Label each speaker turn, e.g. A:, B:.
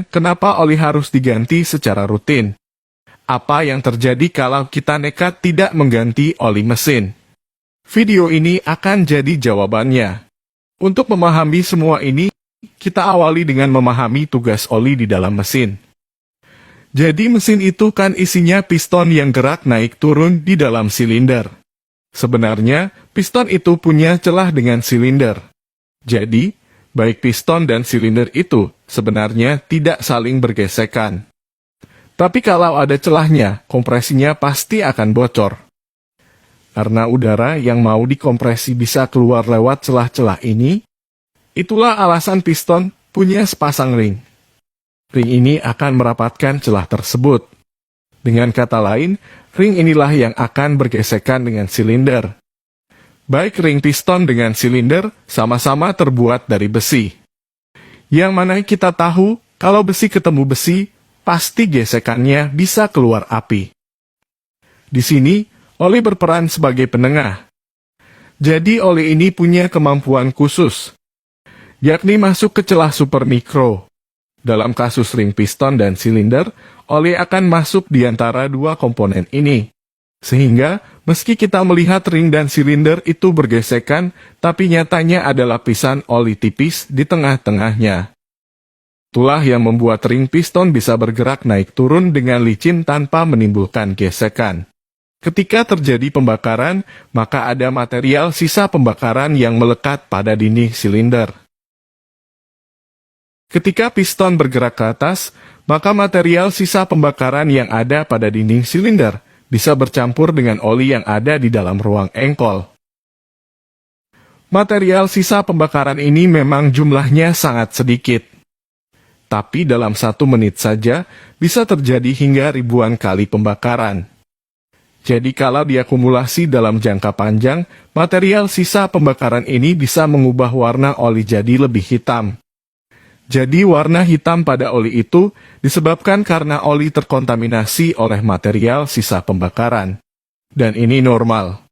A: kenapa oli harus diganti secara rutin? Apa yang terjadi kalau kita nekat tidak mengganti oli mesin? Video ini akan jadi jawabannya. Untuk memahami semua ini, kita awali dengan memahami tugas oli di dalam mesin. Jadi mesin itu kan isinya piston yang gerak naik turun di dalam silinder. Sebenarnya, piston itu punya celah dengan silinder. Jadi, baik piston dan silinder itu sebenarnya tidak saling bergesekan. Tapi kalau ada celahnya, kompresinya pasti akan bocor. Karena udara yang mau dikompresi bisa keluar lewat celah-celah ini, itulah alasan piston punya sepasang ring. Ring ini akan merapatkan celah tersebut. Dengan kata lain, ring inilah yang akan bergesekan dengan silinder. Baik ring piston dengan silinder sama-sama terbuat dari besi. Yang mana kita tahu, kalau besi ketemu besi, pasti gesekannya bisa keluar api. Di sini, oli berperan sebagai penengah. Jadi oli ini punya kemampuan khusus, yakni masuk ke celah supermikro. Dalam kasus ring piston dan silinder, oli akan masuk di antara dua komponen ini. Sehingga, meski kita melihat ring dan silinder itu bergesekan, tapi nyatanya ada lapisan oli tipis di tengah-tengahnya. Itulah yang membuat ring piston bisa bergerak naik turun dengan licin tanpa menimbulkan gesekan. Ketika terjadi pembakaran, maka ada material sisa pembakaran yang melekat pada dinding silinder. Ketika piston bergerak ke atas, maka material sisa pembakaran yang ada pada dinding silinder bisa bercampur dengan oli yang ada di dalam ruang engkol. Material sisa pembakaran ini memang jumlahnya sangat sedikit. Tapi dalam 1 menit saja bisa terjadi hingga ribuan kali pembakaran. Jadi kalau diakumulasi dalam jangka panjang, material sisa pembakaran ini bisa mengubah warna oli jadi lebih hitam. Jadi warna hitam pada oli itu disebabkan karena oli terkontaminasi oleh material sisa pembakaran. Dan ini normal.